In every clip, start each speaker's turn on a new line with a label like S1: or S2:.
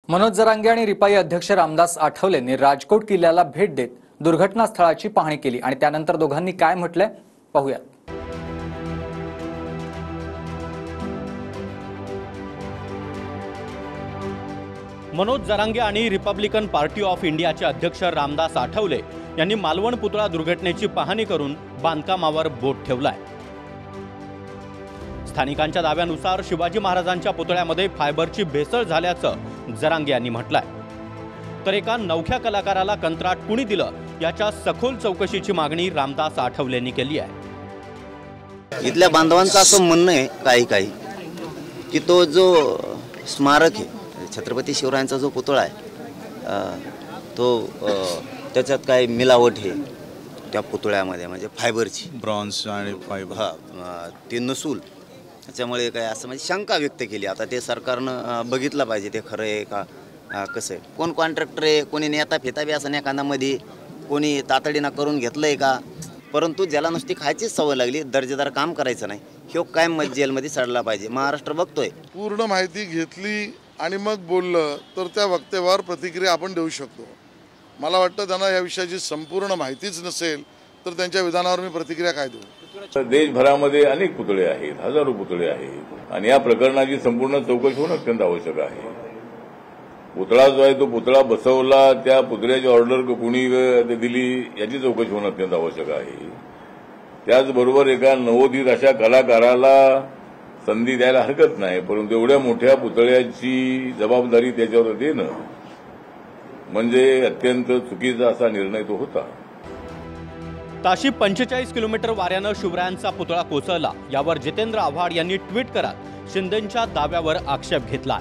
S1: मनोज जरांगे आणि रिपाई अध्यक्ष रामदास आठवलेंनी राजकोट किल्ल्याला भेट देत दुर्घटना स्थळाची पाहणी केली आणि त्यानंतर दोघांनी काय म्हटलंय पाहूया।
S2: मनोज जरांगे आणि रिपब्लिकन पार्टी ऑफ इंडियाचे अध्यक्ष रामदास आठवले यांनी मालवण पुतळा दुर्घटनेची पाहणी करून बांधकामावर बोट ठेवलाय। स्थानिकांच्या दाव्यानुसार शिवाजी महाराजांच्या पुतळ्यामध्ये फायबरची भेसळ झाल्याचं जरांगे यांनी म्हटलंय। तर एका नवख्या कलाकाराला कंत्राट कुणी दिलं याच्या सखोल चौकशीची मागणी रामदास आठवलेंनी केली आहे।
S3: इथल्या बांधवांचं असं म्हणणं आहे काही की तो जो स्मारक आहे छत्रपती शिवरायांचा जो पुतळा आहे तो त्याच्यात काय मिलावट आहे त्या पुतळ्यामध्ये, म्हणजे फायबरची ब्रॉन्झ आणि फायबर ते नसूल त्याच्यामुळे काय असं म्हणजे शंका व्यक्त केली। आता ते सरकारनं बघितलं पाहिजे ते खरं आहे का कसं आहे, कोण कॉन्ट्रॅक्टर आहे, कोणी नेता फिता बी असं एखाद्यामध्ये कोणी तातडीनं करून घेतलं आहे का। परंतु ज्याला नुसती खायचीच सवय लागली, दर्जेदार काम करायचं नाही, ह्यो कायम जेलमध्ये सडला पाहिजे। महाराष्ट्र बघतोय
S4: पूर्ण माहिती घेतली आणि मग बोललं तर त्या वक्तव्यावर प्रतिक्रिया आपण देऊ शकतो। मला वाटतं त्यांना या विषयाची संपूर्ण माहितीच नसेल तर त्यांच्या विधानावर मी प्रतिक्रिया काय देऊ।
S5: देशभरामध्ये अनेक पुतळे आहेत, हजारो पुतळे आहेत आणि या प्रकरणाची संपूर्ण चौकशी होणं अत्यंत आवश्यक आहे। पुतळा जो आहे तो पुतळा बसवला, त्या पुतळ्याची ऑर्डर कोणी दिली याची चौकशी होणं अत्यंत आवश्यक आहे। त्याचबरोबर एका नवोदित अशा कलाकाराला संधी द्यायला हरकत नाही, परंतु एवढ्या मोठ्या पुतळ्याची जबाबदारी त्याच्यावर देणं म्हणजे अत्यंत चुकीचा असा निर्णय तो होता।
S2: ताशी 45 किलोमीटर वाऱ्यानं शिवरायांचा पुतळा कोसळला यावर जितेंद्र आव्हाड यांनी ट्विट करत शिंदेंच्या दाव्यावर आक्षेप घेतला।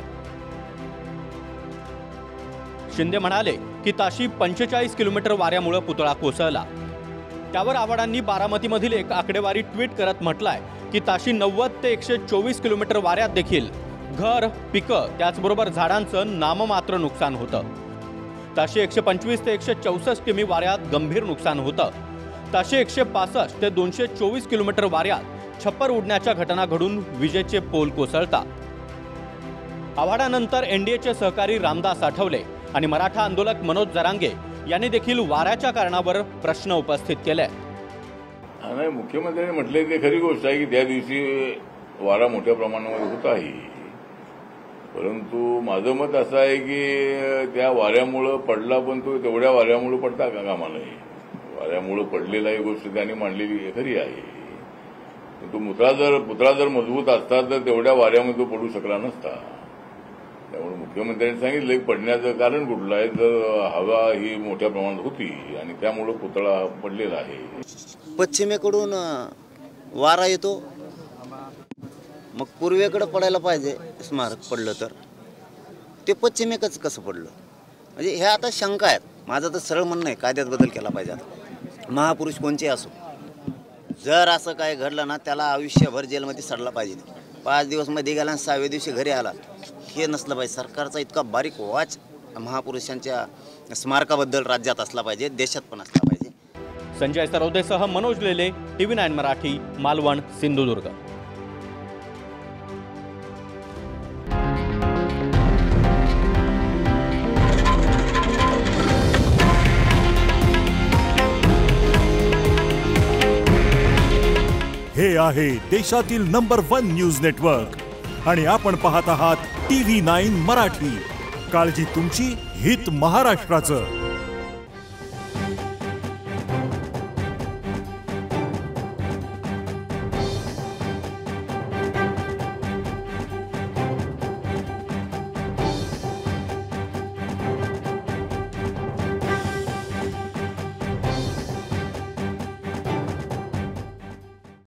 S2: शिंदे म्हणाले की ताशी 45 किलोमीटर वाऱ्यामुळे पुतळा कोसळला। त्यावर आव्हाडांनी बारामतीमधील एक आकडेवारी ट्विट करत म्हटलंय की ताशी 90 ते 124 किलोमीटर वाऱ्यात देखील घर, पिकं त्याचबरोबर झाडांचं नाममात्र नुकसान होतं। ताशी 125 ते 164 किमी वाऱ्यात गंभीर नुकसान होतं। ताशी 165 ते 224 किलोमीटर वाऱ्यात छप्पर उडण्याच्या घटना घडून विजेचे पोल कोसळतात। आव्हाडानंतर एनडीएचे सहकारी रामदास आठवले आणि मराठा आंदोलक मनोज जरांगे यांनी देखील वाऱ्याच्या कारणावर प्रश्न उपस्थित केले।
S5: नाही, मुख्यमंत्र्यांनी म्हटले ते खरी गोष्ट आहे की त्या दिवशी वारा मोठ्या प्रमाणामध्ये होता आहे, परंतु माझं मत असं आहे की त्या वाऱ्यामुळं पडला, पण तो तेवढ्या वाऱ्यामुळे पडता का कामा नये। वाऱ्यामुळे पडलेला ही गोष्ट त्यांनी मांडलेली खरी आहे, तो पुतळा जर मजबूत असता तर तेवढ्या वाऱ्यामध्ये तो पडू शकला नसता। त्यामुळे मुख्यमंत्र्यांनी सांगितलं की पडण्याचं कारण कुठलं आहे, तर हवा ही मोठ्या प्रमाणात होती आणि त्यामुळे पुतळा पडलेला आहे।
S3: पश्चिमेकडून वारा येतो, मग पूर्वेकडे पडायला पाहिजे स्मारक पडलं तर ते पश्चिमेकच कसं पडलं, म्हणजे हे आता शंका आहेत। माझं तर सरळ म्हणणं आहे कायद्यात बदल केला पाहिजे। आता महापुरुष कोणचे असो, जर असं काय घडलं ना त्याला आयुष्यभर जेलमध्ये सडला पाहिजे। 5 दिवस मध्ये गेला आणि 6व्या दिवशी घरी आला, हे नसलं पाहिजे। सरकारचा इतका बारीक वाच महापुरुषांच्या स्मारकाबद्दल राज्यात असला पाहिजे, देशात पण असला पाहिजे।
S2: संजय सरोदेसह मनोज लेले, TV9 मराठी, मालवण, सिंधुदुर्ग।
S6: हे आहे देशातील नंबर 1 न्यूज नेटवर्क आणि आपण पाहत आहात TV9 मराठी। काळजी तुमची, हित महाराष्ट्राचं।